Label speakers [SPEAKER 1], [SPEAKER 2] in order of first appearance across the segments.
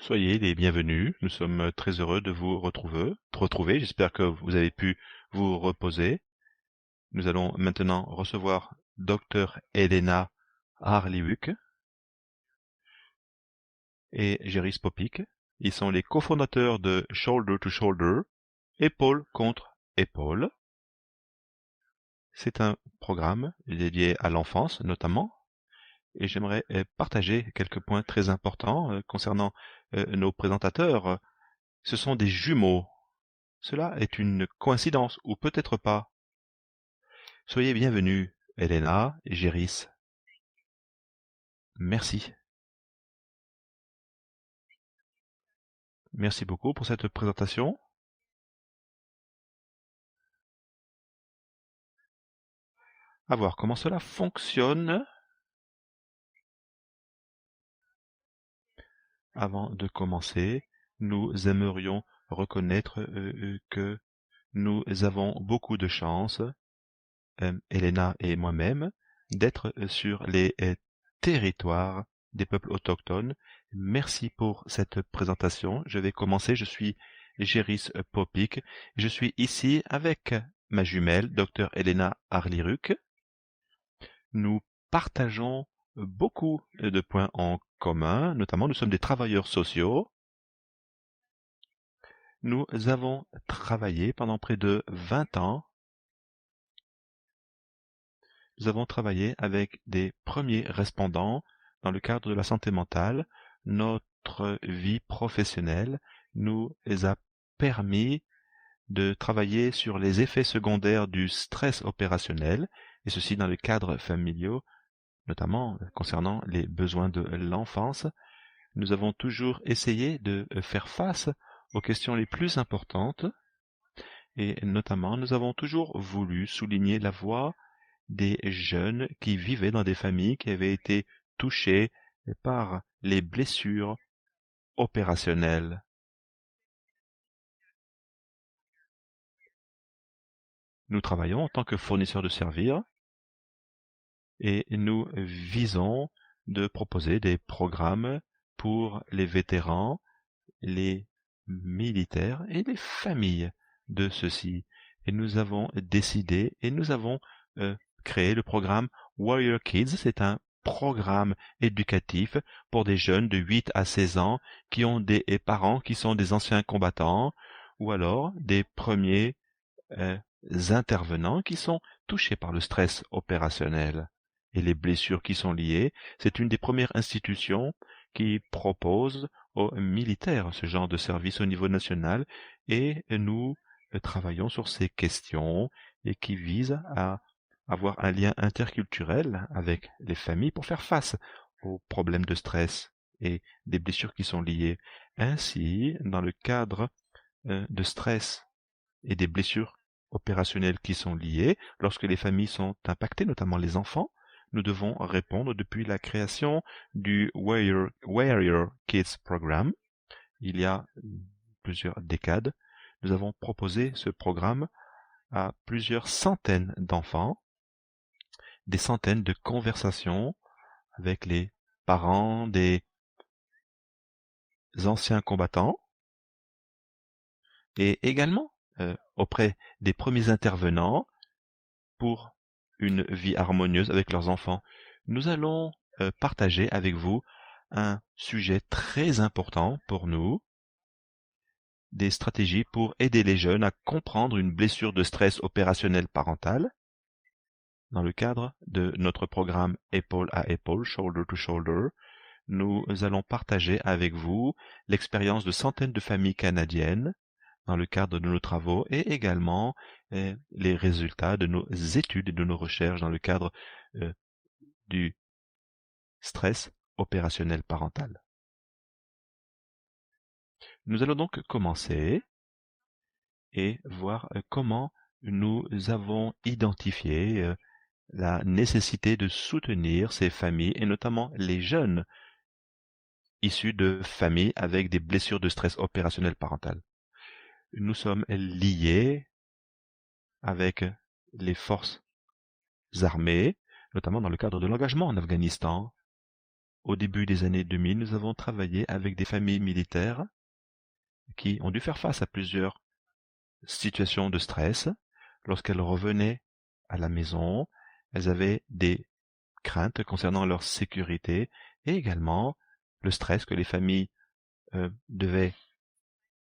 [SPEAKER 1] Soyez les bienvenus. Nous sommes très heureux de vous retrouver. J'espère que vous avez pu vous reposer. Nous allons maintenant recevoir Dr Elena Harliwuk et Géris Popik. Ils sont les cofondateurs de Shoulder to Shoulder, épaule contre épaule. C'est un programme dédié à l'enfance notamment. Et j'aimerais partager quelques points très importants concernant nos présentateurs. Ce sont des jumeaux. Cela est une coïncidence, ou peut-être pas. Soyez bienvenus, Elena et Géris. Merci. Merci beaucoup pour cette présentation. À voir comment cela fonctionne. Avant de commencer, nous aimerions reconnaître que nous avons beaucoup de chance, Elena et moi-même, d'être sur les territoires des peuples autochtones. Merci pour cette présentation. Je vais commencer. Je suis Géris Popik. Je suis ici avec ma jumelle, Dr Elena Harliwuk. Nous partageons beaucoup de points en commun, notamment nous sommes des travailleurs sociaux. Nous avons travaillé pendant près de 20 ans. Nous avons travaillé avec des premiers respondants dans le cadre de la santé mentale. Notre vie professionnelle nous a permis de travailler sur les effets secondaires du stress opérationnel, et ceci dans le cadre familial, notamment concernant les besoins de l'enfance. Nous avons toujours essayé de faire face aux questions les plus importantes, et notamment nous avons toujours voulu souligner la voix des jeunes qui vivaient dans des familles qui avaient été touchées par les blessures opérationnelles. Nous travaillons en tant que fournisseurs de services et nous visons de proposer des programmes pour les vétérans, les militaires et les familles de ceux-ci. Et nous avons décidé et nous avons créé le programme Warrior Kids. C'est un programme éducatif pour des jeunes de 8 à 16 ans qui ont des parents qui sont des anciens combattants ou alors des premiers intervenants qui sont touchés par le stress opérationnel et les blessures qui sont liées. C'est une des premières institutions qui propose aux militaires ce genre de service au niveau national, et nous travaillons sur ces questions et qui visent à avoir un lien interculturel avec les familles pour faire face aux problèmes de stress et des blessures qui sont liées. Ainsi, dans le cadre de stress et des blessures opérationnelles qui sont liées, lorsque les familles sont impactées, notamment les enfants, nous devons répondre depuis la création du Warrior Kids Program. Il y a plusieurs décades, nous avons proposé ce programme à plusieurs centaines d'enfants, des centaines de conversations avec les parents des anciens combattants et également auprès des premiers intervenants pour une vie harmonieuse avec leurs enfants. Nous allons partager avec vous un sujet très important pour nous, des stratégies pour aider les jeunes à comprendre une blessure de stress opérationnel parental dans le cadre de notre programme Épaule à épaule, Shoulder to Shoulder. Nous allons partager avec vous l'expérience de centaines de familles canadiennes dans le cadre de nos travaux et également les résultats de nos études et de nos recherches dans le cadre du stress opérationnel parental. Nous allons donc commencer et voir comment nous avons identifié la nécessité de soutenir ces familles et notamment les jeunes issus de familles avec des blessures de stress opérationnel parental. Nous sommes liés avec les forces armées, notamment dans le cadre de l'engagement en Afghanistan. Au début des années 2000, nous avons travaillé avec des familles militaires qui ont dû faire face à plusieurs situations de stress. Lorsqu'elles revenaient à la maison, elles avaient des craintes concernant leur sécurité et également le stress que les familles devaient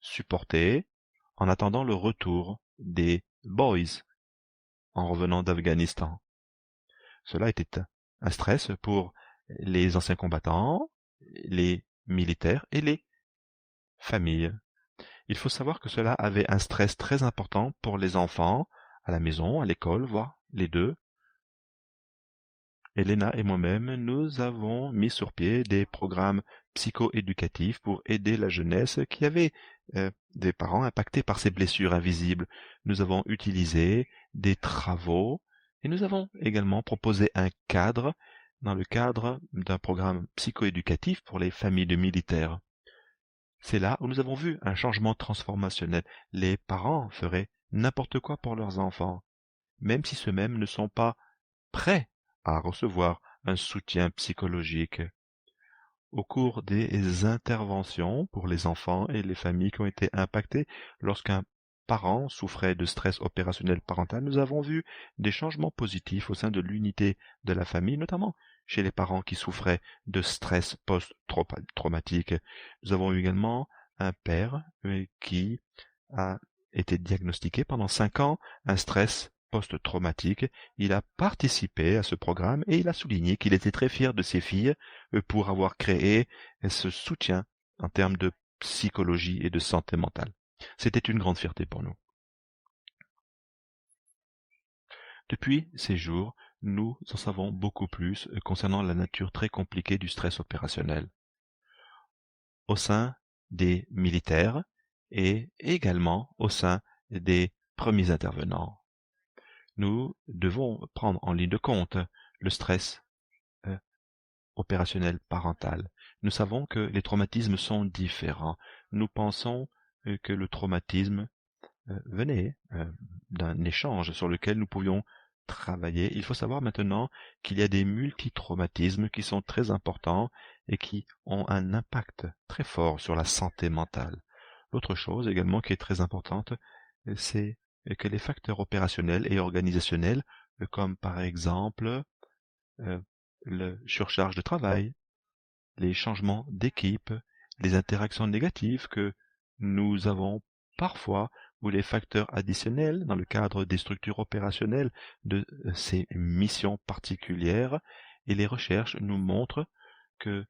[SPEAKER 1] supporter en attendant le retour des boys en revenant d'Afghanistan. Cela était un stress pour les anciens combattants, les militaires et les familles. Il faut savoir que cela avait un stress très important pour les enfants, à la maison, à l'école, voire les deux. Elena et moi-même, nous avons mis sur pied des programmes psycho-éducatifs pour aider la jeunesse qui avait des parents impactés par ces blessures invisibles. Nous avons utilisé des travaux et nous avons également proposé un cadre dans le cadre d'un programme psycho-éducatif pour les familles de militaires. C'est là où nous avons vu un changement transformationnel. Les parents feraient n'importe quoi pour leurs enfants, même si ceux-mêmes ne sont pas prêts à recevoir un soutien psychologique. Au cours des interventions pour les enfants et les familles qui ont été impactées, lorsqu'un parent souffrait de stress opérationnel parental, nous avons vu des changements positifs au sein de l'unité de la famille, notamment chez les parents qui souffraient de stress post-traumatique. Nous avons eu également un père qui a été diagnostiqué pendant 5 ans un stress post-traumatique. Il a participé à ce programme et il a souligné qu'il était très fier de ses filles pour avoir créé ce soutien en termes de psychologie et de santé mentale. C'était une grande fierté pour nous. Depuis ces jours, nous en savons beaucoup plus concernant la nature très compliquée du stress opérationnel. Au sein des militaires et également au sein des premiers intervenants. Nous devons prendre en ligne de compte le stress opérationnel parental. Nous savons que les traumatismes sont différents. Nous pensons que le traumatisme venait d'un échange sur lequel nous pouvions travailler. Il faut savoir maintenant qu'il y a des multitraumatismes qui sont très importants et qui ont un impact très fort sur la santé mentale. L'autre chose également qui est très importante, c'est que les facteurs opérationnels et organisationnels, comme par exemple le surcharge de travail, les changements d'équipe, les interactions négatives que nous avons parfois, ou les facteurs additionnels dans le cadre des structures opérationnelles de ces missions particulières, et les recherches nous montrent que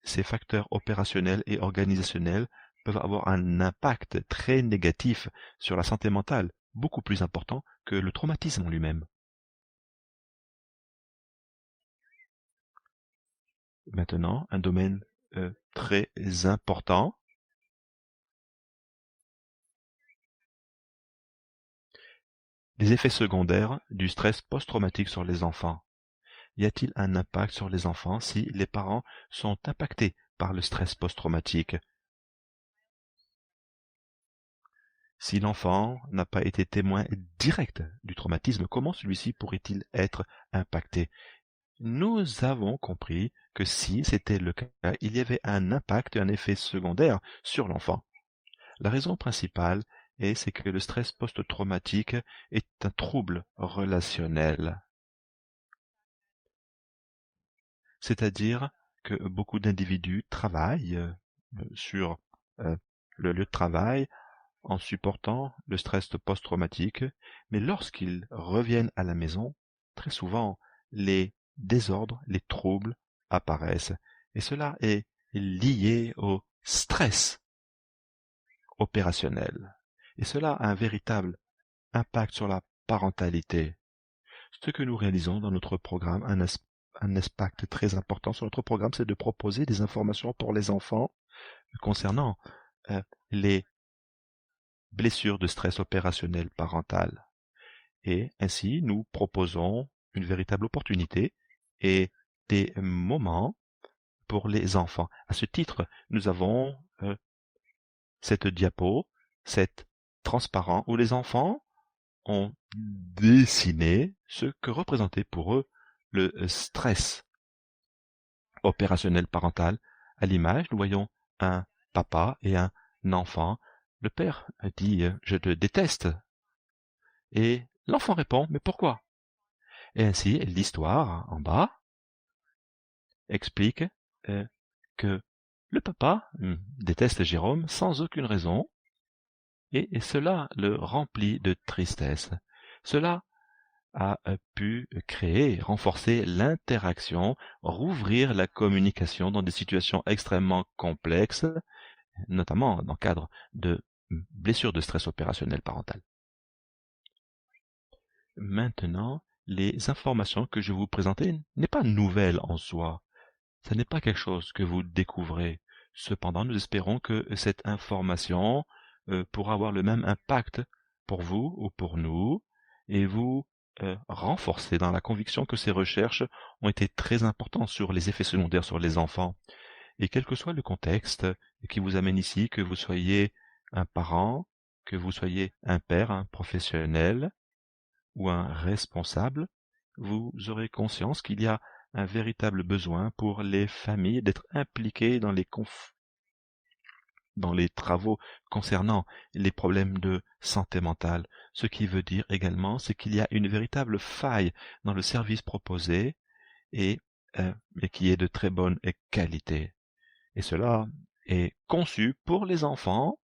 [SPEAKER 1] ces facteurs opérationnels et organisationnels peuvent avoir un impact très négatif sur la santé mentale, beaucoup plus important que le traumatisme en lui-même. Maintenant, un domaine très important, les effets secondaires du stress post-traumatique sur les enfants. Y a-t-il un impact sur les enfants si les parents sont impactés par le stress post-traumatique? Si l'enfant n'a pas été témoin direct du traumatisme, comment celui-ci pourrait-il être impacté? Nous avons compris que si c'était le cas, il y avait un impact, un effet secondaire sur l'enfant. La raison principale c'est que le stress post-traumatique est un trouble relationnel. C'est-à-dire que beaucoup d'individus travaillent sur le lieu de travail en supportant le stress post-traumatique, mais lorsqu'ils reviennent à la maison, très souvent, les désordres, les troubles apparaissent. Et cela est lié au stress opérationnel. Et cela a un véritable impact sur la parentalité. Ce que nous réalisons dans notre programme, un impact très important sur notre programme, c'est de proposer des informations pour les enfants concernant les blessures de stress opérationnel parental. Et ainsi, nous proposons une véritable opportunité et des moments pour les enfants. À ce titre, nous avons cette diapo, cette transparent, où les enfants ont dessiné ce que représentait pour eux le stress opérationnel parental. À l'image, nous voyons un papa et un enfant. Le père dit je te déteste. Et l'enfant répond mais pourquoi? Et ainsi, l'histoire en bas explique que le papa déteste Jérôme sans aucune raison, et cela le remplit de tristesse. Cela a pu créer, renforcer l'interaction, rouvrir la communication dans des situations extrêmement complexes, notamment dans le cadre de blessures de stress opérationnel parental. Maintenant, les informations que je vais vous présenter n'est pas nouvelle en soi. Ce n'est pas quelque chose que vous découvrez. Cependant, nous espérons que cette information pourra avoir le même impact pour vous ou pour nous et vous renforcer dans la conviction que ces recherches ont été très importantes sur les effets secondaires sur les enfants. Et quel que soit le contexte qui vous amène ici, que vous soyez un parent, que vous soyez un père, un professionnel ou un responsable, vous aurez conscience qu'il y a un véritable besoin pour les familles d'être impliquées dans les travaux concernant les problèmes de santé mentale. Ce qui veut dire également, c'est qu'il y a une véritable faille dans le service proposé et qui est de très bonne qualité. Et cela est conçu pour les enfants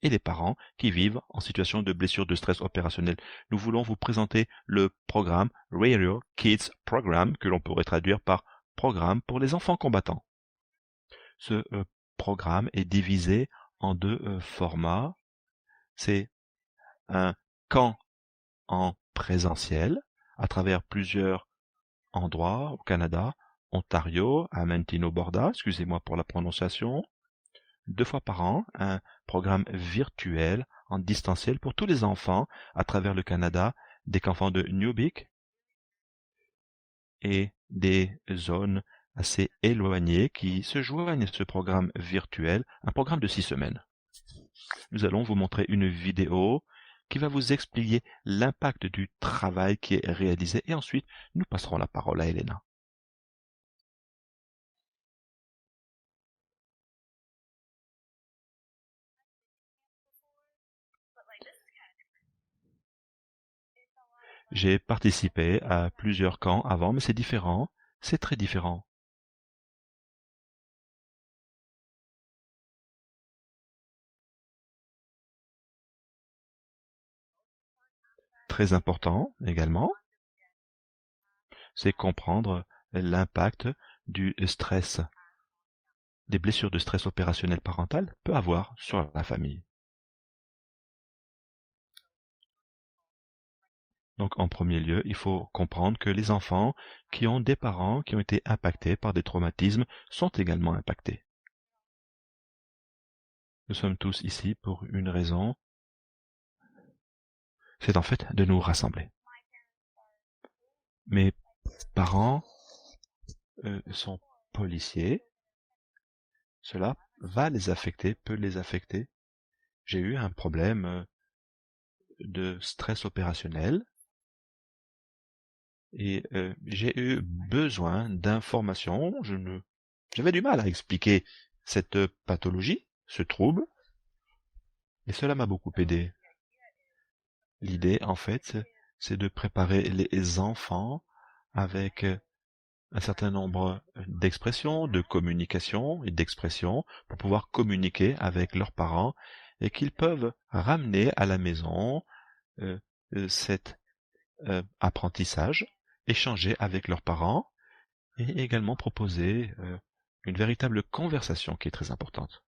[SPEAKER 1] et les parents qui vivent en situation de blessure de stress opérationnel. Nous voulons vous présenter le programme Radio Kids Program, que l'on pourrait traduire par programme pour les enfants combattants. Ce programme est divisé en deux formats. C'est un camp en présentiel à travers plusieurs endroits au Canada, Ontario, à Mantino-Borda, excusez-moi pour la prononciation, 2 fois par an, un programme virtuel en distanciel pour tous les enfants à travers le Canada, des enfants de Newbic et des zones assez éloignées qui se joignent à ce programme virtuel, un programme de 6 semaines. Nous allons vous montrer une vidéo qui va vous expliquer l'impact du travail qui est réalisé et ensuite nous passerons la parole à Elena. J'ai participé à plusieurs camps avant, mais c'est différent, c'est très différent. Très important également, c'est comprendre l'impact du stress, des blessures de stress opérationnel parental peut avoir sur la famille. Donc en premier lieu, il faut comprendre que les enfants qui ont des parents qui ont été impactés par des traumatismes sont également impactés. Nous sommes tous ici pour une raison, c'est en fait de nous rassembler. Mes parents sont policiers, cela va les affecter, peut les affecter. J'ai eu un problème de stress opérationnel et j'ai eu besoin d'informations. J'avais du mal à expliquer cette pathologie, ce trouble, et cela m'a beaucoup aidé. L'idée, en fait, c'est de préparer les enfants avec un certain nombre d'expressions, de communication et d'expressions pour pouvoir communiquer avec leurs parents et qu'ils peuvent ramener à la maison cet apprentissage, échanger avec leurs parents et également proposer une véritable conversation qui est très importante.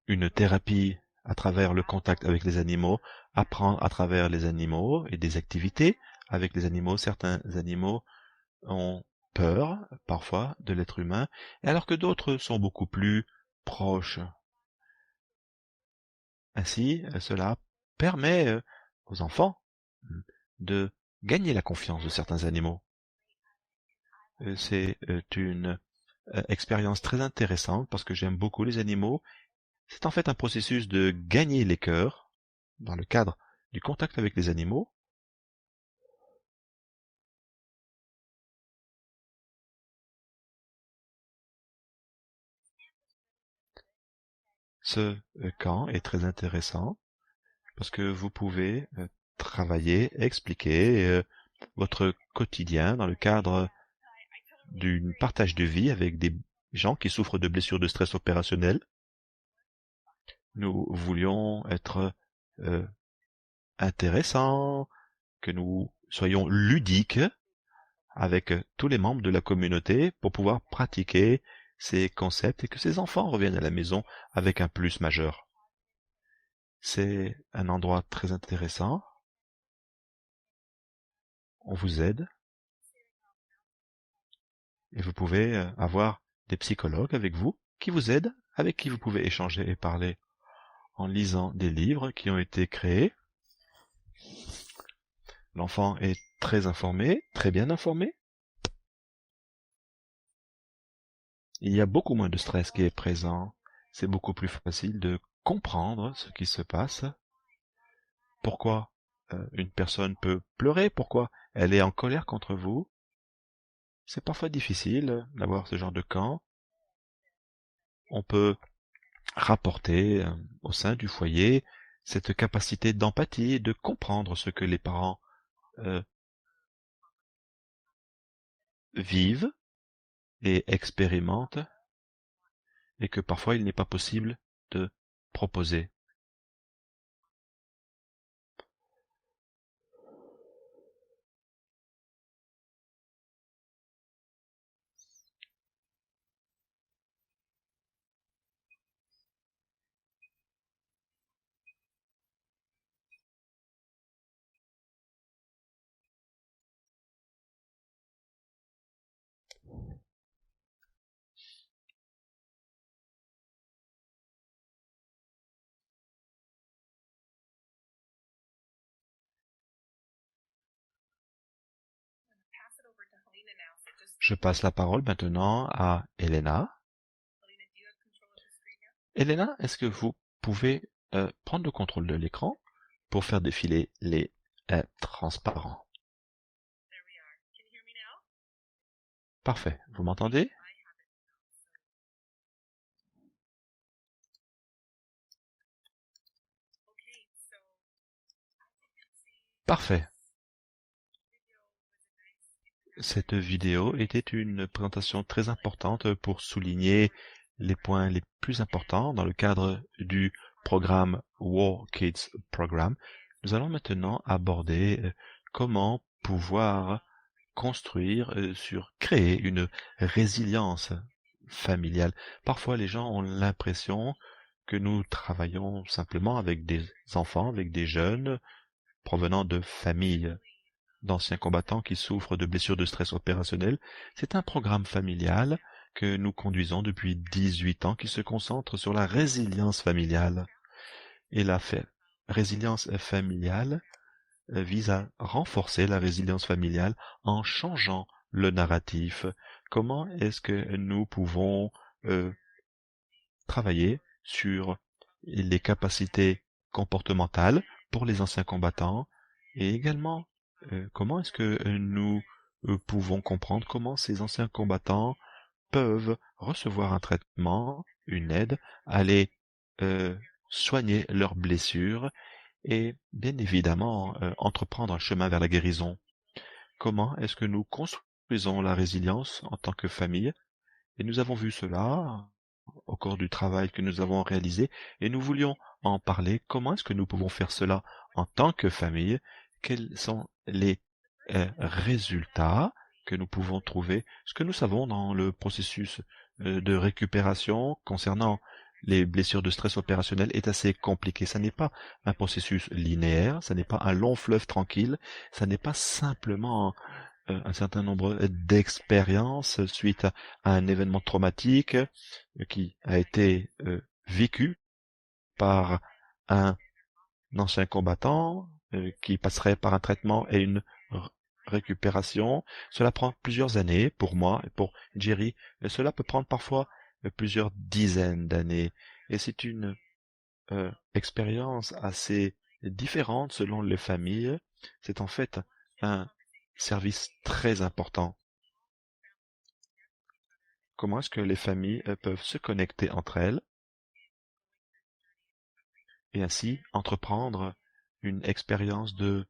[SPEAKER 1] Une thérapie à travers le contact avec les animaux, apprendre à travers les animaux et des activités avec les animaux. Certains animaux ont peur, parfois, de l'être humain, alors que d'autres sont beaucoup plus proches. Ainsi, cela permet aux enfants de gagner la confiance de certains animaux. C'est une expérience très intéressante parce que j'aime beaucoup les animaux. C'est en fait un processus de gagner les cœurs dans le cadre du contact avec les animaux. Ce camp est très intéressant parce que vous pouvez travailler, expliquer votre quotidien dans le cadre d'un partage de vie avec des gens qui souffrent de blessures de stress opérationnel. Nous voulions être euh, intéressants, que nous soyons ludiques avec tous les membres de la communauté pour pouvoir pratiquer ces concepts et que ces enfants reviennent à la maison avec un plus majeur. C'est un endroit très intéressant. On vous aide et vous pouvez avoir des psychologues avec vous qui vous aident, avec qui vous pouvez échanger et parler en lisant des livres qui ont été créés. L'enfant est très informé, très bien informé. Il y a beaucoup moins de stress qui est présent. C'est beaucoup plus facile de comprendre ce qui se passe. Pourquoi une personne peut pleurer, pourquoi elle est en colère contre vous. C'est parfois difficile d'avoir ce genre de camp. On peut rapporter au sein du foyer cette capacité d'empathie et de comprendre ce que les parents euh, vivent et expérimentent et que parfois il n'est pas possible de proposer. Je passe la parole maintenant à Elena. Elena, est-ce que vous pouvez prendre le contrôle de l'écran pour faire défiler les transparents? Parfait. Vous m'entendez? Parfait. Cette vidéo était une présentation très importante pour souligner les points les plus importants dans le cadre du programme War Kids Program. Nous allons maintenant aborder comment pouvoir construire, créer une résilience familiale. Parfois, les gens ont l'impression que nous travaillons simplement avec des enfants, avec des jeunes provenant de familles d'anciens combattants qui souffrent de blessures de stress opérationnel. C'est un programme familial que nous conduisons depuis 18 ans qui se concentre sur la résilience familiale. Et résilience familiale vise à renforcer la résilience familiale en changeant le narratif. Comment est-ce que nous pouvons travailler sur les capacités comportementales pour les anciens combattants et également comment est-ce que nous pouvons comprendre comment ces anciens combattants peuvent recevoir un traitement, une aide, aller euh, soigner leurs blessures et bien évidemment entreprendre un chemin vers la guérison. Comment est-ce que nous construisons la résilience en tant que famille? Et nous avons vu cela au cours du travail que nous avons réalisé et nous voulions en parler. Comment est-ce que nous pouvons faire cela en tant que famille? Quels sont les résultats que nous pouvons trouver? Ce que nous savons dans le processus de récupération concernant les blessures de stress opérationnel est assez compliqué. Ça n'est pas un processus linéaire, ça n'est pas un long fleuve tranquille, ça n'est pas simplement un certain nombre d'expériences suite à un événement traumatique qui a été vécu par un ancien combattant qui passerait par un traitement et une récupération. Cela prend plusieurs années pour moi et pour Jerry. Et cela peut prendre parfois plusieurs dizaines d'années. Et c'est une expérience assez différente selon les familles. C'est en fait un service très important. Comment est-ce que les familles peuvent se connecter entre elles et ainsi entreprendre une expérience de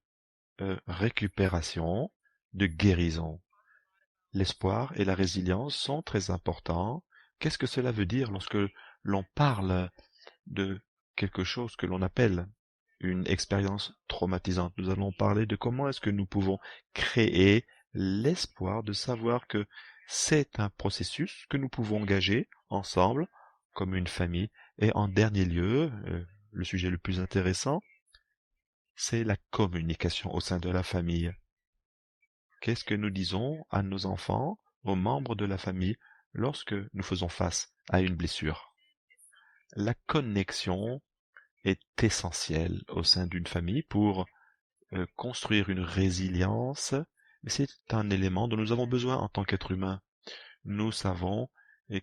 [SPEAKER 1] récupération, de guérison. L'espoir et la résilience sont très importants. Qu'est-ce que cela veut dire lorsque l'on parle de quelque chose que l'on appelle une expérience traumatisante? Nous allons parler de comment est-ce que nous pouvons créer l'espoir de savoir que c'est un processus que nous pouvons engager ensemble comme une famille. Et en dernier lieu, le sujet le plus intéressant, c'est la communication au sein de la famille. Qu'est-ce que nous disons à nos enfants, aux membres de la famille, lorsque nous faisons face à une blessure? La connexion est essentielle au sein d'une famille pour construire une résilience, mais c'est un élément dont nous avons besoin en tant qu'être humain. Nous savons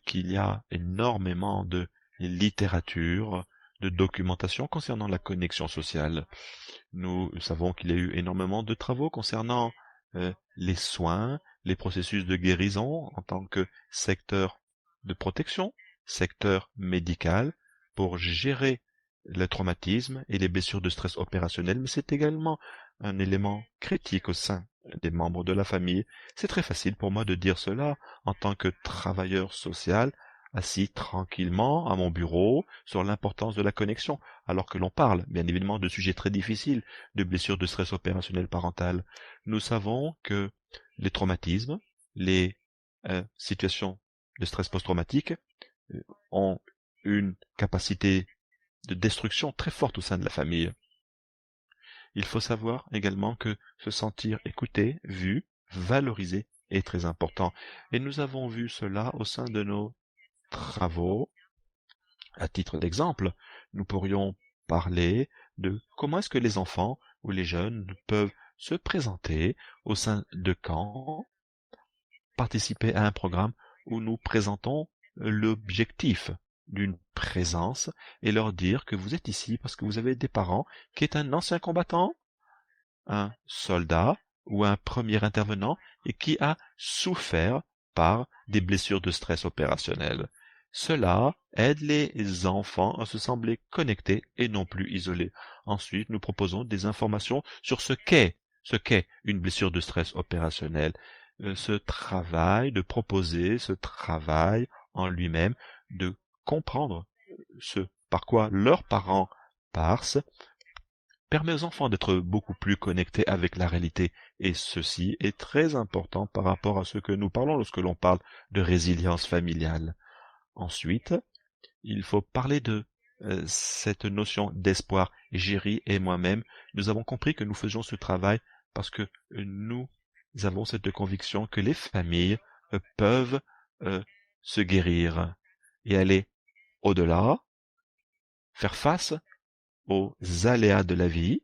[SPEAKER 1] qu'il y a énormément de littérature, de documentation concernant la connexion sociale. Nous savons qu'il y a eu énormément de travaux concernant les soins, les processus de guérison en tant que secteur de protection, secteur médical, pour gérer le traumatisme et les blessures de stress opérationnel, mais c'est également un élément critique au sein des membres de la famille. C'est très facile pour moi de dire cela en tant que travailleur social, assis tranquillement à mon bureau sur l'importance de la connexion, alors que l'on parle, bien évidemment, de sujets très difficiles, de blessures de stress opérationnel parental. Nous savons que les traumatismes, les situations de stress post-traumatique ont une capacité de destruction très forte au sein de la famille. Il faut savoir également que se sentir écouté, vu, valorisé est très important. Et nous avons vu cela au sein de nos travaux. À titre d'exemple, nous pourrions parler de comment est-ce que les enfants ou les jeunes peuvent se présenter au sein de camps, participer à un programme où nous présentons l'objectif d'une présence et leur dire que vous êtes ici parce que vous avez des parents qui est un ancien combattant, un soldat ou un premier intervenant et qui a souffert par des blessures de stress opérationnel. Cela aide les enfants à se sembler connectés et non plus isolés. Ensuite, nous proposons des informations sur ce qu'est une blessure de stress opérationnel. Ce travail, de proposer ce travail en lui-même, de comprendre ce par quoi leurs parents passent, permet aux enfants d'être beaucoup plus connectés avec la réalité. Et ceci est très important par rapport à ce que nous parlons lorsque l'on parle de résilience familiale. Ensuite, il faut parler de cette notion d'espoir. Jerry et moi-même, nous avons compris que nous faisions ce travail parce que nous avons cette conviction que les familles peuvent se guérir et aller au-delà, faire face aux aléas de la vie,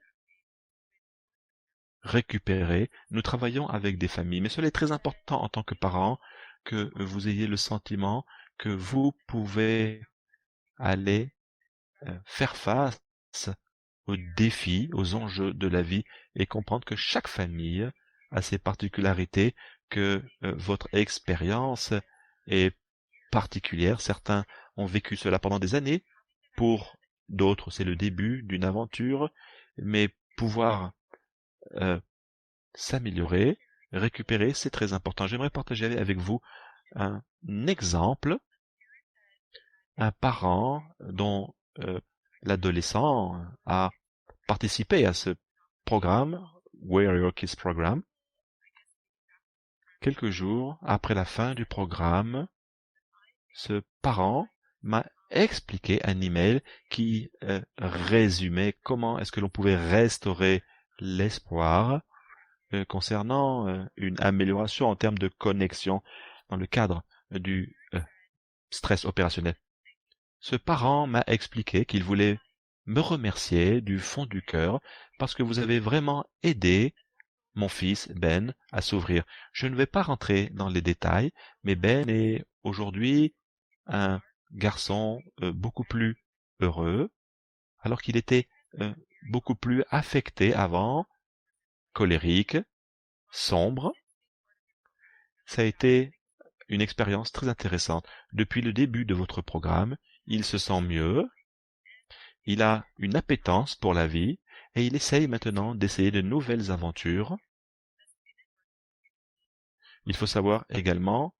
[SPEAKER 1] récupérer. Nous travaillons avec des familles, mais cela est très important en tant que parent que vous ayez le sentiment que vous pouvez aller faire face aux défis, aux enjeux de la vie et comprendre que chaque famille a ses particularités, que votre expérience est particulière. Certains ont vécu cela pendant des années, pour d'autres c'est le début d'une aventure, mais pouvoir s'améliorer, récupérer, c'est très important. J'aimerais partager avec vous un exemple, un parent dont l'adolescent a participé à ce programme, Where Your Kids Program. Quelques jours après la fin du programme, ce parent m'a expliqué un email qui résumait comment est-ce que l'on pouvait restaurer l'espoir concernant une amélioration en termes de connexion dans le cadre du stress opérationnel. Ce parent m'a expliqué qu'il voulait me remercier du fond du cœur parce que vous avez vraiment aidé mon fils Ben à s'ouvrir. Je ne vais pas rentrer dans les détails, mais Ben est aujourd'hui un garçon beaucoup plus heureux, alors qu'il était euh, beaucoup plus affecté avant, colérique, sombre. Ça a été une expérience très intéressante. Depuis le début de votre programme, il se sent mieux, il a une appétence pour la vie, et il essaye maintenant d'essayer de nouvelles aventures. Il faut savoir également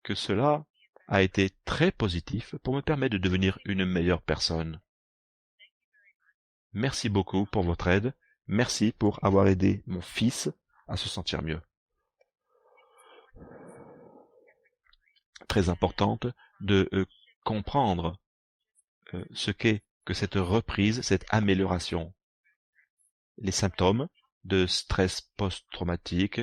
[SPEAKER 1] que cela a été très positif pour me permettre de devenir une meilleure personne. Merci beaucoup pour votre aide. Merci pour avoir aidé mon fils à se sentir mieux. Très importante de comprendre ce qu'est que cette reprise, cette amélioration. Les symptômes de stress post-traumatique,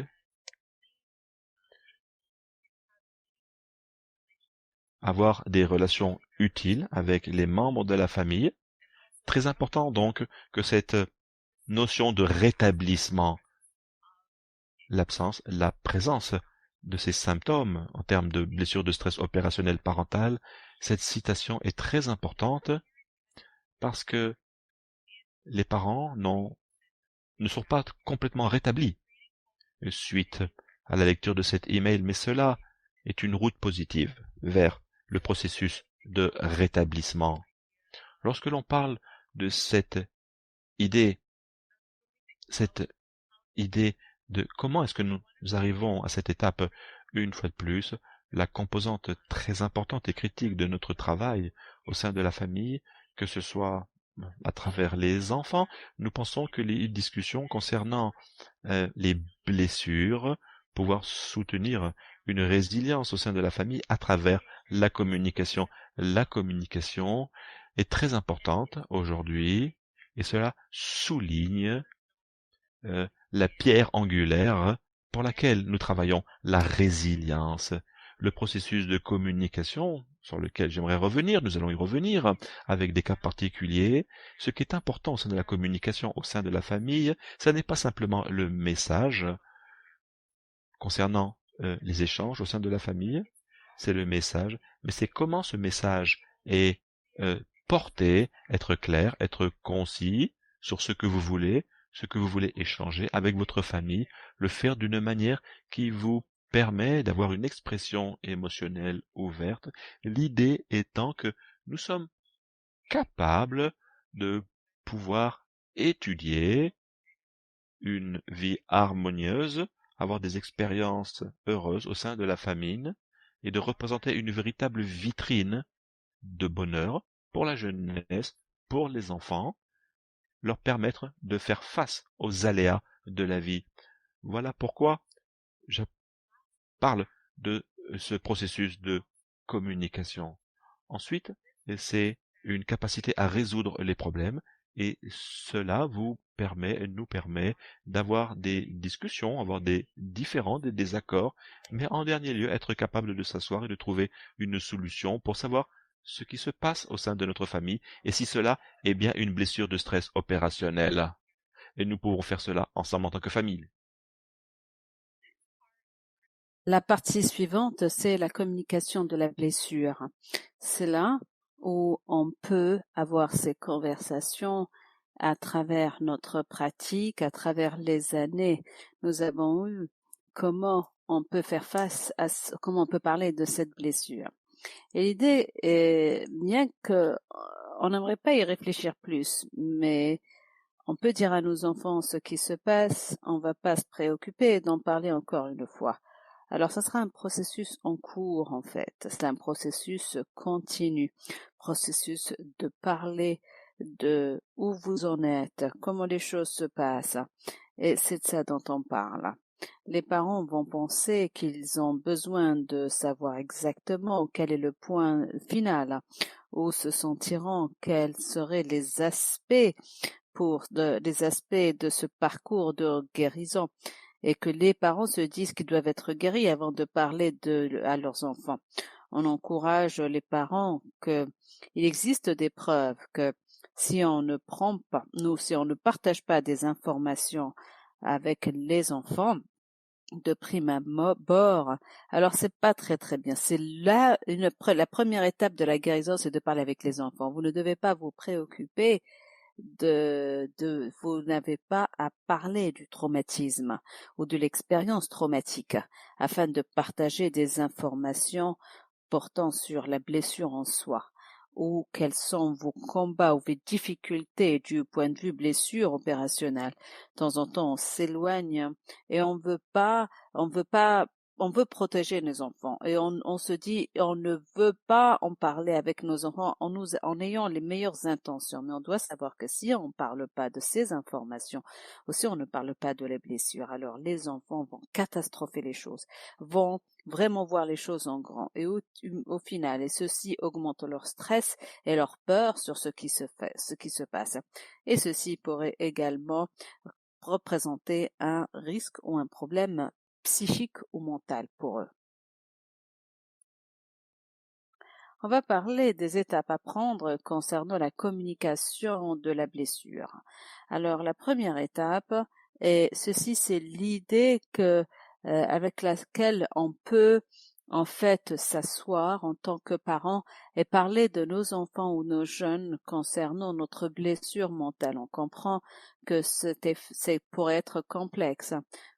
[SPEAKER 1] avoir des relations utiles avec les membres de la famille. Très important donc que cette notion de rétablissement, l'absence, la présence de ces symptômes en termes de blessure de stress opérationnel parental, cette citation est très importante parce que les parents ne sont pas complètement rétablis suite à la lecture de cet email, mais cela est une route positive vers le processus de rétablissement. Lorsque l'on parle de idée, cette idée de comment est-ce que nous arrivons à cette étape, une fois de plus, la composante très importante et critique de notre travail au sein de la famille, que ce soit à travers les enfants, nous pensons que les discussions concernant les blessures, pouvoir soutenir une résilience au sein de la famille à travers la communication. La communication est très importante aujourd'hui et cela souligne la pierre angulaire pour laquelle nous travaillons, la résilience. Le processus de communication sur lequel j'aimerais revenir, nous allons y revenir avec des cas particuliers. Ce qui est important au sein de la communication au sein de la famille, ça n'est pas simplement le message concernant les échanges au sein de la famille, c'est le message, mais c'est comment ce message est porté, être clair, être concis sur ce que vous voulez échanger avec votre famille, le faire d'une manière qui vous permet d'avoir une expression émotionnelle ouverte. L'idée étant que nous sommes capables de pouvoir étudier une vie harmonieuse, avoir des expériences heureuses au sein de la famille et de représenter une véritable vitrine de bonheur pour la jeunesse, pour les enfants, leur permettre de faire face aux aléas de la vie. Voilà pourquoi je parle de ce processus de communication. Ensuite, c'est une capacité à résoudre les problèmes et cela nous permet d'avoir des discussions, avoir des différends, des désaccords, mais en dernier lieu, être capable de s'asseoir et de trouver une solution pour savoir ce qui se passe au sein de notre famille et si cela est bien une blessure de stress opérationnelle. Et nous pouvons faire cela ensemble en tant que famille.
[SPEAKER 2] La partie suivante, c'est la communication de la blessure. C'est là où on peut avoir ces conversations à travers notre pratique, à travers les années. Nous avons eu comment on peut faire face à comment on peut parler de cette blessure. Et l'idée est bien que on n'aimerait pas y réfléchir plus, mais on peut dire à nos enfants ce qui se passe, on va pas se préoccuper d'en parler encore une fois. Alors, ça sera un processus en cours, en fait. C'est un processus continu, processus de parler de où vous en êtes, comment les choses se passent. Et c'est de ça dont on parle. Les parents vont penser qu'ils ont besoin de savoir exactement quel est le point final, où se sentiront, quels seraient les aspects les aspects de ce parcours de guérison et que les parents se disent qu'ils doivent être guéris avant de parler à leurs enfants. On encourage les parents qu'il existe des preuves que si on ne prend pas, si on ne partage pas des informations avec les enfants de prime abord, alors c'est pas très très bien. C'est là la première étape de la guérison, c'est de parler avec les enfants. Vous ne devez pas vous préoccuper vous n'avez pas à parler du traumatisme ou de l'expérience traumatique afin de partager des informations portant sur la blessure en soi ou quels sont vos combats ou vos difficultés du point de vue blessure opérationnelle. De temps en temps, on s'éloigne et on veut pas, on veut protéger nos enfants et on se dit on ne veut pas en parler avec nos enfants en ayant les meilleures intentions. Mais on doit savoir que si on ne parle pas de ces informations, ou si on ne parle pas de les blessures, alors les enfants vont catastropher les choses, vont vraiment voir les choses en grand et au final, et ceci augmente leur stress et leur peur sur ce qui se passe. Et ceci pourrait également représenter un risque ou un problème psychique ou mental pour eux. On va parler des étapes à prendre concernant la communication de la blessure. Alors, la première étape, et ceci c'est l'idée avec laquelle on peut en fait s'asseoir en tant que parents et parler de nos enfants ou nos jeunes concernant notre blessure mentale. On comprend que c'est pour être complexe,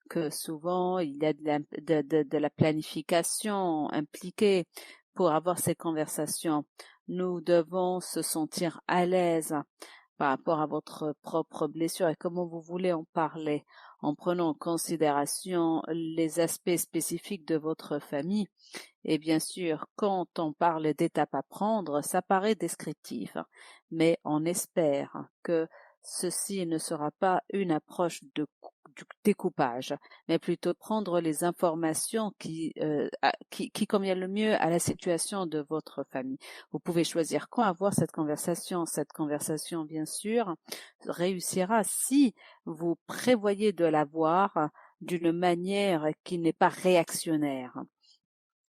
[SPEAKER 2] que souvent il y a de la planification impliquée pour avoir ces conversations. Nous devons se sentir à l'aise par rapport à votre propre blessure et comment vous voulez en parler, en prenant en considération les aspects spécifiques de votre famille. Et bien sûr, quand on parle d'étapes à prendre, ça paraît descriptif, mais on espère que ceci ne sera pas une approche du découpage, mais plutôt prendre les informations qui conviennent le mieux à la situation de votre famille. Vous pouvez choisir quand avoir cette conversation. Cette conversation, bien sûr, réussira si vous prévoyez de l'avoir d'une manière qui n'est pas réactionnaire.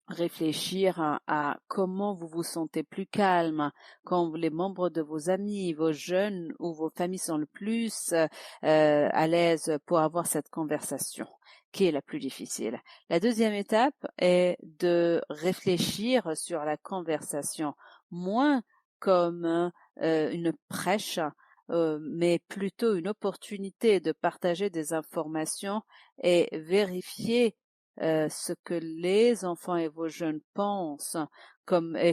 [SPEAKER 2] Réfléchir à comment vous vous sentez plus calme quand les membres de vos amis, vos jeunes ou vos familles sont le plus à l'aise pour avoir cette conversation qui est la plus difficile. La deuxième étape est de réfléchir sur la conversation, moins comme une prêche, mais plutôt une opportunité de partager des informations et vérifier ce que les enfants et vos jeunes pensent,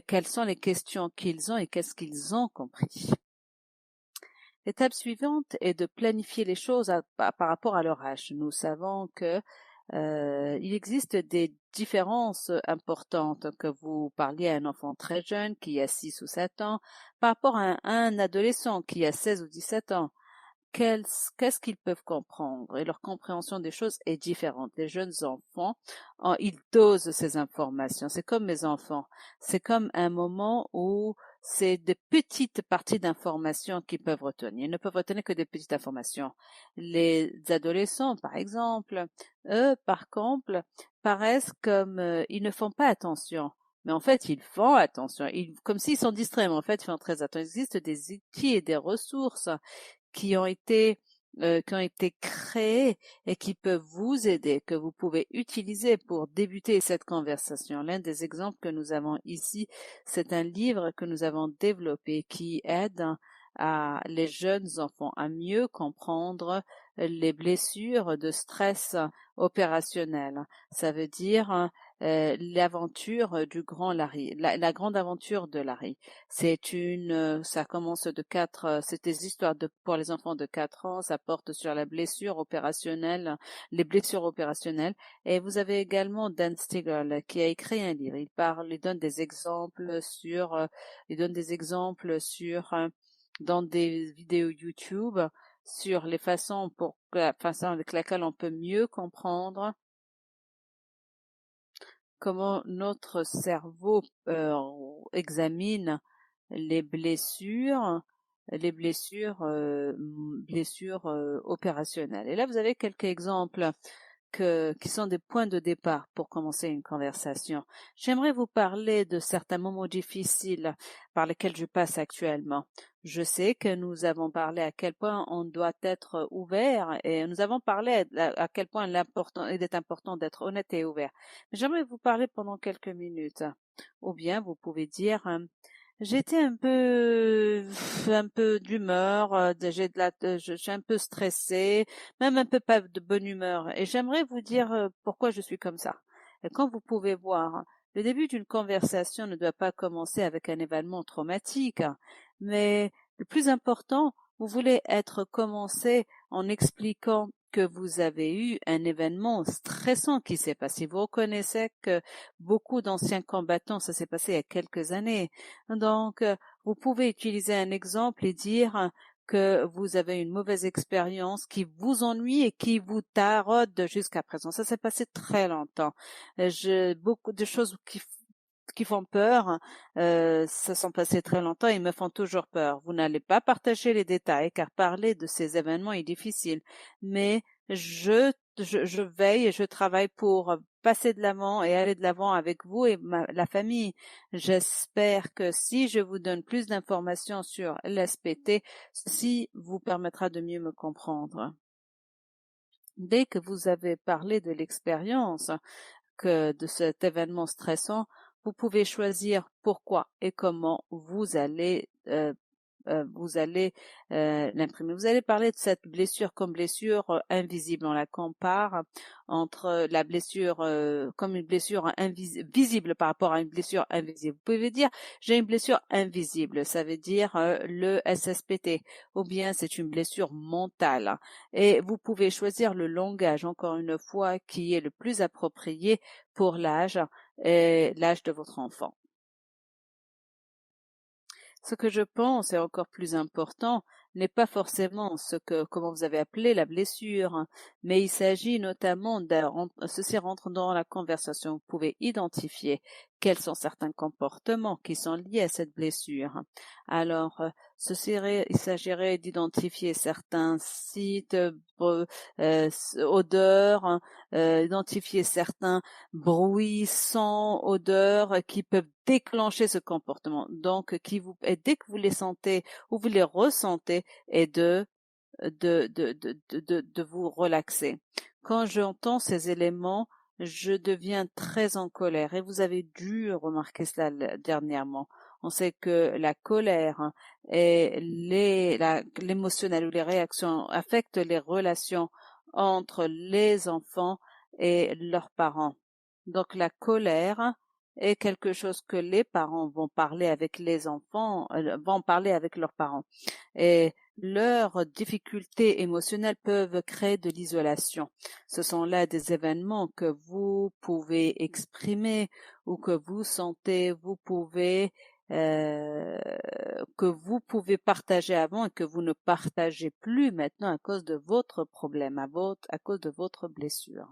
[SPEAKER 2] quelles sont les questions qu'ils ont et qu'est-ce qu'ils ont compris. L'étape suivante est de planifier les choses par rapport à leur âge. Nous savons que il existe des différences importantes, que vous parliez à un enfant très jeune qui a 6 ou 7 ans par rapport à un adolescent qui a 16 ou 17 ans. Qu'est-ce qu'ils peuvent comprendre et leur compréhension des choses est différente. Les jeunes enfants, ils dosent ces informations. C'est comme mes enfants. C'est comme un moment où c'est de petites parties d'informations qu'ils peuvent retenir. Ils ne peuvent retenir que des petites informations. Les adolescents, par exemple, eux, par contre, paraissent comme ils ne font pas attention. Mais en fait, ils font attention. Comme s'ils sont distraits, mais en fait, ils font très attention. Il existe des outils et des ressources qui ont été créés et qui peuvent vous aider, que vous pouvez utiliser pour débuter cette conversation. L'un des exemples que nous avons ici, c'est un livre que nous avons développé qui aide à les jeunes enfants à mieux comprendre les blessures de stress opérationnel. Ça veut dire l'aventure du grand Larry, la grande aventure de Larry. Ça commence c'est des histoires pour les enfants de 4 ans, ça porte sur la blessure opérationnelle, les blessures opérationnelles. Et vous avez également Dan Stigall qui a écrit un livre. Il donne des exemples sur dans des vidéos YouTube sur les façons la façon avec laquelle on peut mieux comprendre comment notre cerveau examine les blessures opérationnelles. Et là, vous avez quelques exemples qui sont des points de départ pour commencer une conversation. J'aimerais vous parler de certains moments difficiles par lesquels je passe actuellement. Je sais que nous avons parlé à quel point on doit être ouvert et nous avons parlé à quel point il est important d'être honnête et ouvert. J'aimerais vous parler pendant quelques minutes. Ou bien vous pouvez dire, j'étais un peu d'humeur, je suis un peu stressée, même un peu pas de bonne humeur. Et j'aimerais vous dire pourquoi je suis comme ça. Et quand vous pouvez voir, le début d'une conversation ne doit pas commencer avec un événement traumatique, mais le plus important, vous voulez être commencé en expliquant que vous avez eu un événement stressant qui s'est passé. Vous reconnaissez que beaucoup d'anciens combattants, ça s'est passé il y a quelques années. Donc, vous pouvez utiliser un exemple et dire que vous avez une mauvaise expérience qui vous ennuie et qui vous taraude jusqu'à présent. Ça s'est passé très longtemps. Beaucoup de choses qui font peur, ça s'est passé très longtemps et me font toujours peur. Vous n'allez pas partager les détails car parler de ces événements est difficile, mais je veille et je travaille pour passer de l'avant et aller de l'avant avec vous et la famille. J'espère que si je vous donne plus d'informations sur l'SPT, ceci vous permettra de mieux me comprendre. Dès que vous avez parlé de l'expérience, que de cet événement stressant, vous pouvez choisir pourquoi et comment vous allez l'imprimer. Vous allez parler de cette blessure comme blessure invisible. On la compare entre la blessure comme une blessure visible par rapport à une blessure invisible. Vous pouvez dire j'ai une blessure invisible, ça veut dire le SSPT, ou bien c'est une blessure mentale. Et vous pouvez choisir le langage, encore une fois, qui est le plus approprié pour l'âge et l'âge de votre enfant. Ce que je pense est encore plus important n'est pas forcément comment vous avez appelé la blessure, mais il s'agit notamment ceci rentre dans la conversation. Vous pouvez identifier quels sont certains comportements qui sont liés à cette blessure. Alors, il s'agirait d'identifier certains sites, odeurs, identifier certains bruits, sons, odeurs qui peuvent déclencher ce comportement. Donc, et dès que vous les sentez ou vous les ressentez, et de vous relaxer. Quand j'entends ces éléments, je deviens très en colère et vous avez dû remarquer cela dernièrement. On sait que la colère et l'émotionnel ou les réactions affectent les relations entre les enfants et leurs parents. Donc la colère est quelque chose que les parents vont parler avec les enfants, vont parler avec leurs parents. Et leurs difficultés émotionnelles peuvent créer de l'isolation. Ce sont là des événements que vous pouvez exprimer ou que vous sentez, que vous pouvez partager avant et que vous ne partagez plus maintenant à cause de votre problème, à cause de votre blessure.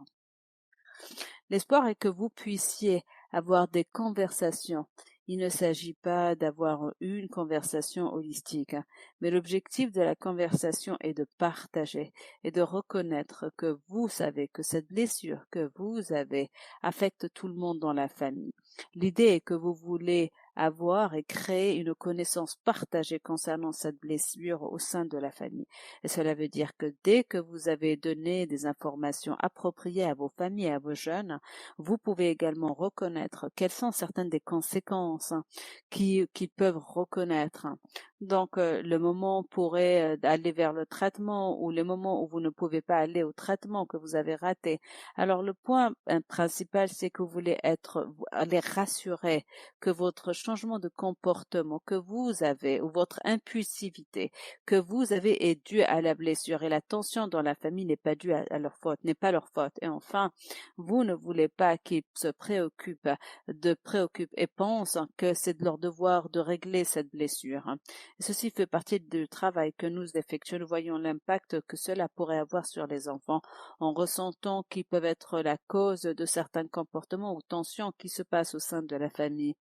[SPEAKER 2] L'espoir est que vous puissiez avoir des conversations. Il ne s'agit pas d'avoir une conversation holistique, mais l'objectif de la conversation est de partager et de reconnaître que vous savez que cette blessure que vous avez affecte tout le monde dans la famille. L'idée est que vous voulez avoir et créer une connaissance partagée concernant cette blessure au sein de la famille. Et cela veut dire que dès que vous avez donné des informations appropriées à vos familles et à vos jeunes, vous pouvez également reconnaître quelles sont certaines des conséquences qu'ils peuvent reconnaître. Donc, le moment pourrait aller vers le traitement ou les moments où vous ne pouvez pas aller au traitement que vous avez raté. Alors, le point principal, c'est que vous voulez les rassurer que votre changement de comportement que vous avez ou votre impulsivité que vous avez est due à la blessure et la tension dans la famille n'est pas due à leur faute, n'est pas leur faute. Et enfin, vous ne voulez pas qu'ils se préoccupent et pensent que c'est de leur devoir de régler cette blessure. Ceci fait partie du travail que nous effectuons. Nous voyons l'impact que cela pourrait avoir sur les enfants en ressentant qu'ils peuvent être la cause de certains comportements ou tensions qui se passent au sein de la famille.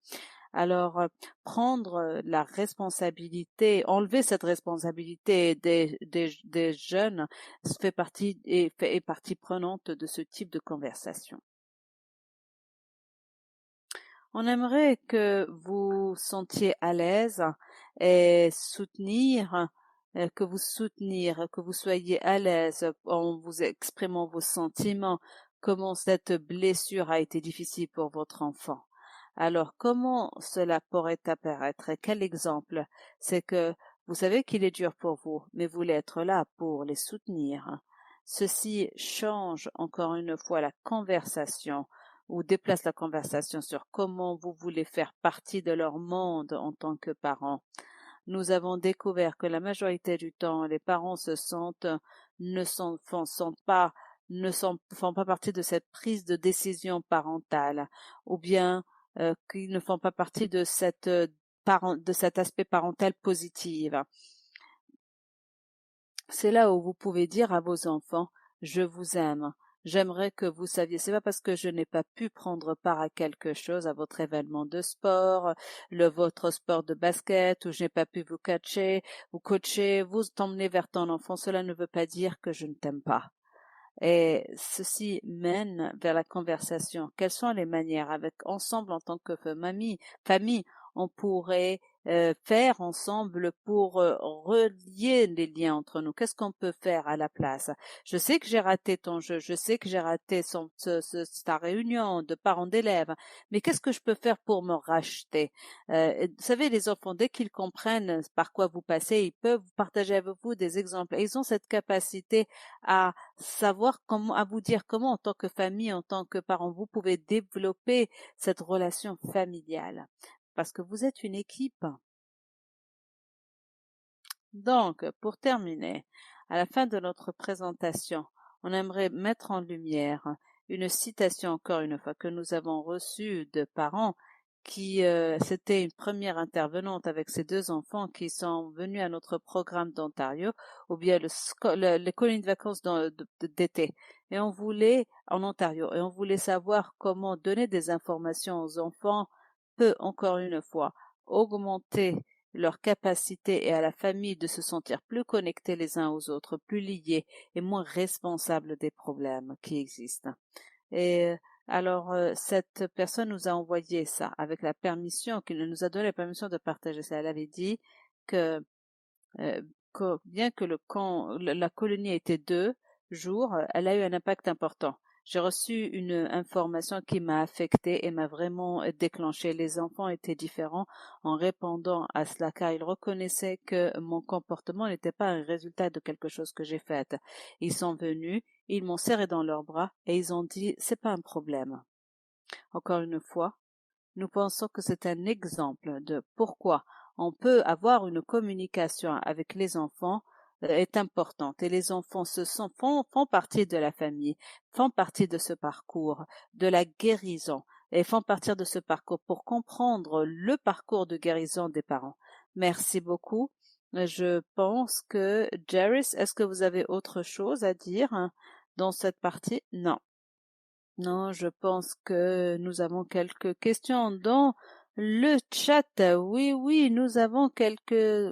[SPEAKER 2] Alors, prendre la responsabilité, enlever cette responsabilité des jeunes fait partie est partie prenante de ce type de conversation. On aimerait que vous sentiez à l'aise et que vous soyez à l'aise en vous exprimant vos sentiments, comment cette blessure a été difficile pour votre enfant. Alors, comment cela pourrait apparaître? Quel exemple? C'est que vous savez qu'il est dur pour vous, mais vous voulez être là pour les soutenir. Ceci change encore une fois la conversation ou déplace la conversation sur comment vous voulez faire partie de leur monde en tant que parents. Nous avons découvert que la majorité du temps, les parents font pas partie de cette prise de décision parentale, ou bien qu'ils ne font pas partie de de cet aspect parental positif. C'est là où vous pouvez dire à vos enfants, je vous aime. J'aimerais que vous saviez, c'est pas parce que je n'ai pas pu prendre part à quelque chose, à votre événement de sport, votre sport de basket, ou je n'ai pas pu vous coacher, vous emmener vers ton enfant, cela ne veut pas dire que je ne t'aime pas. Et ceci mène vers la conversation. Quelles sont les manières ensemble en tant que famille, on pourrait faire ensemble pour relier les liens entre nous? Qu'est-ce qu'on peut faire à la place? Je sais que j'ai raté ton jeu, je sais que j'ai raté ta réunion de parents d'élèves, mais qu'est-ce que je peux faire pour me racheter? Vous savez, les enfants, dès qu'ils comprennent par quoi vous passez, ils peuvent partager avec vous des exemples. Et ils ont cette capacité à à vous dire comment, en tant que famille, en tant que parents, vous pouvez développer cette relation familiale. Parce que vous êtes une équipe. Donc, pour terminer, à la fin de notre présentation, on aimerait mettre en lumière une citation, encore une fois, que nous avons reçue de parents c'était une première intervenante avec ses deux enfants qui sont venus à notre programme d'Ontario, ou bien les colonies de vacances d'été. Et on voulait, en Ontario, et on voulait savoir comment donner des informations aux enfants peut, encore une fois, augmenter leur capacité et à la famille de se sentir plus connectés les uns aux autres, plus liés et moins responsables des problèmes qui existent. Et alors, cette personne nous a envoyé ça avec la permission, qu'il nous a donné la permission de partager ça. Elle avait dit que, bien que la colonie était 2 jours, elle a eu un impact important. J'ai reçu une information qui m'a affectée et m'a vraiment déclenché. Les enfants étaient différents en répondant à cela car ils reconnaissaient que mon comportement n'était pas un résultat de quelque chose que j'ai fait. Ils sont venus, ils m'ont serré dans leurs bras et ils ont dit c'est pas un problème. Encore une fois, nous pensons que c'est un exemple de pourquoi on peut avoir une communication avec les enfants est importante et les enfants font partie de la famille, font partie de ce parcours, de la guérison et font partie de ce parcours pour comprendre le parcours de guérison des parents. Merci beaucoup. Je pense que Jairus, est-ce que vous avez autre chose à dire dans cette partie? Non. Non, je pense que nous avons quelques questions dans le chat. Oui, oui, nous avons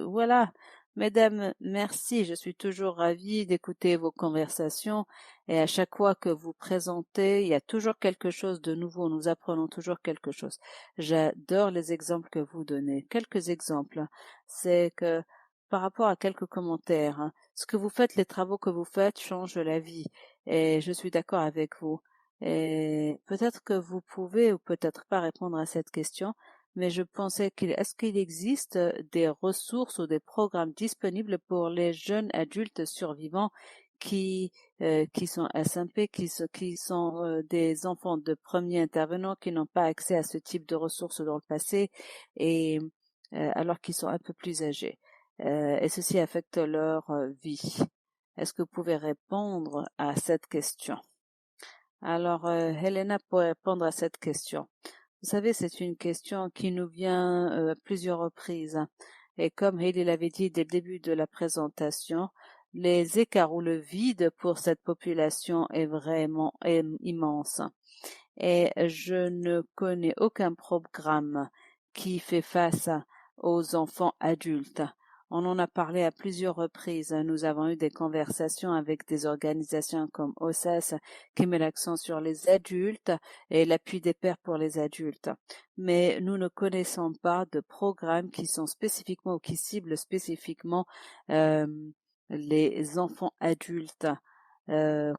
[SPEAKER 2] voilà. Mesdames, merci. Je suis toujours ravie d'écouter vos conversations et à chaque fois que vous présentez, il y a toujours quelque chose de nouveau. Nous apprenons toujours quelque chose. J'adore les exemples que vous donnez. Quelques exemples. C'est que par rapport à quelques commentaires, ce que vous faites, les travaux que vous faites changent la vie et je suis d'accord avec vous. Et peut-être que vous pouvez ou peut-être pas répondre à cette question, mais je pensais est-ce qu'il existe des ressources ou des programmes disponibles pour les jeunes adultes survivants qui sont SMP, qui sont des enfants de premiers intervenants qui n'ont pas accès à ce type de ressources dans le passé et alors qu'ils sont un peu plus âgés. Et ceci affecte leur vie. Est-ce que vous pouvez répondre à cette question? Alors, Helena pour répondre à cette question. Vous savez, c'est une question qui nous vient à plusieurs reprises. Et comme Haley l'avait dit dès le début de la présentation, les écarts ou le vide pour cette population est vraiment immense. Et je ne connais aucun programme qui fait face aux enfants adultes. On en a parlé à plusieurs reprises. Nous avons eu des conversations avec des organisations comme OSAS qui met l'accent sur les adultes et l'appui des pairs pour les adultes. Mais nous ne connaissons pas de programmes qui sont spécifiquement ou qui ciblent spécifiquement les enfants adultes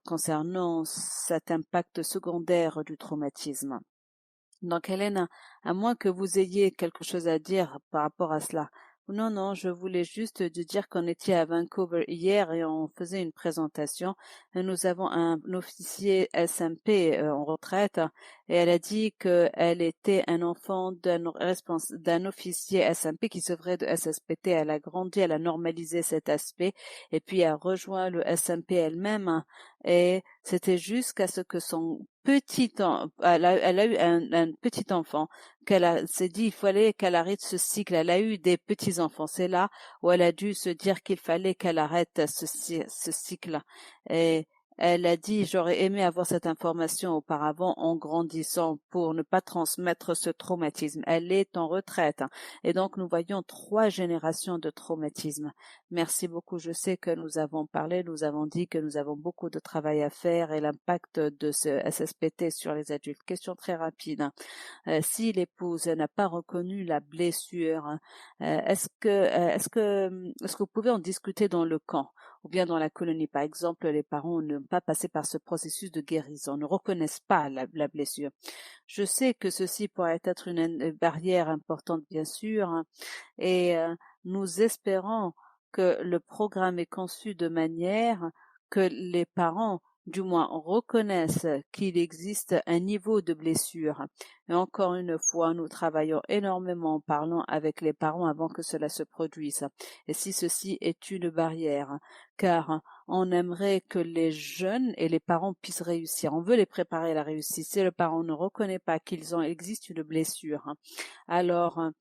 [SPEAKER 2] concernant cet impact secondaire du traumatisme. Donc Hélène, à moins que vous ayez quelque chose à dire par rapport à cela. Non, je voulais juste te dire qu'on était à Vancouver hier et on faisait une présentation. Et nous avons un officier SMP en retraite et elle a dit qu'elle était un enfant d'un officier SMP qui s'œuvrait de SSPT. Elle a grandi, elle a normalisé cet aspect et puis a rejoint le SMP elle-même et c'était jusqu'à ce que son elle a eu un petit enfant s'est dit il fallait qu'elle arrête ce cycle. Elle a eu des petits enfants. C'est là où elle a dû se dire qu'il fallait qu'elle arrête ce cycle. Et elle a dit j'aurais aimé avoir cette information auparavant en grandissant pour ne pas transmettre ce traumatisme. Elle est en retraite et donc nous voyons 3 générations de traumatisme. Merci beaucoup. Je sais que nous avons parlé, nous avons dit que nous avons beaucoup de travail à faire et l'impact de ce SSPT sur les adultes. Question très rapide. Si l'épouse n'a pas reconnu la blessure, est-ce que vous pouvez en discuter dans le camp ou bien dans la colonie? Par exemple, les parents n'ont pas passé par ce processus de guérison, ne reconnaissent pas la blessure. Je sais que ceci pourrait être une barrière importante, bien sûr, et nous espérons que le programme est conçu de manière que les parents du moins reconnaissent qu'il existe un niveau de blessure. Et encore une fois, nous travaillons énormément en parlant avec les parents avant que cela se produise. Et si ceci est une barrière, car on aimerait que les jeunes et les parents puissent réussir. On veut les préparer à la réussite. Si le parent ne reconnaît pas qu'il existe une blessure, alors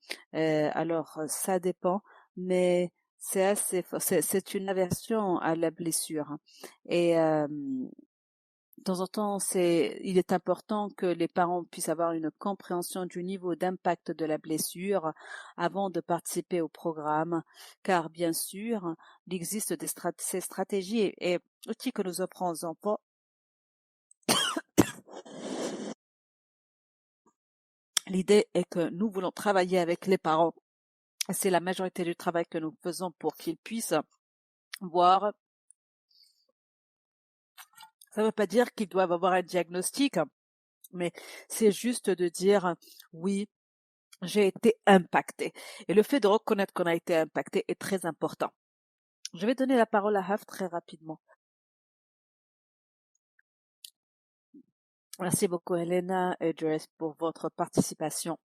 [SPEAKER 2] ça dépend, mais c'est une aversion à la blessure. Et de temps en temps, il est important que les parents puissent avoir une compréhension du niveau d'impact de la blessure avant de participer au programme, car bien sûr, il existe ces stratégies et outils que nous offrons aux enfants. L'idée est que nous voulons travailler avec les parents. C'est la majorité du travail que nous faisons pour qu'ils puissent voir. Ça ne veut pas dire qu'ils doivent avoir un diagnostic, mais c'est juste de dire oui, j'ai été impacté. Et le fait de reconnaître qu'on a été impacté est très important. Je vais donner la parole à Haf très rapidement. Merci beaucoup Helena et Joyce pour votre participation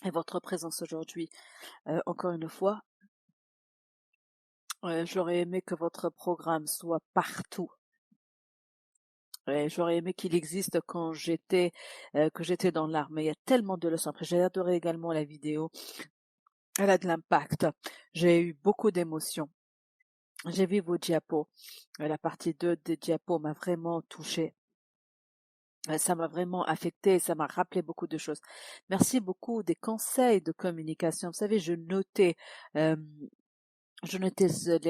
[SPEAKER 2] et votre présence aujourd'hui. Encore une fois, j'aurais aimé que votre programme soit partout. J'aurais aimé qu'il existe quand j'étais dans l'armée. Il y a tellement de leçons. Après, j'ai adoré également la vidéo. Elle a de l'impact. J'ai eu beaucoup d'émotions. J'ai vu vos diapos. La partie 2 des diapos m'a vraiment touchée. Ça m'a vraiment affecté, ça m'a rappelé beaucoup de choses. Merci beaucoup des conseils de communication. Vous savez, je notais les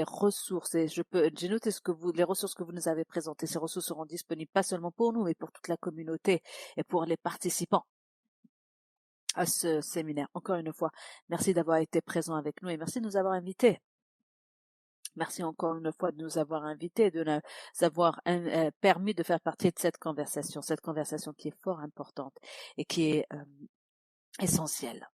[SPEAKER 2] ressources et j'ai noté les ressources que vous nous avez présentées. Ces ressources seront disponibles pas seulement pour nous, mais pour toute la communauté et pour les participants à ce séminaire. Encore une fois, merci d'avoir été présent avec nous et merci de nous avoir invités. Merci encore une fois de nous avoir invités, de nous avoir permis de faire partie de cette conversation qui est fort importante et qui est essentielle.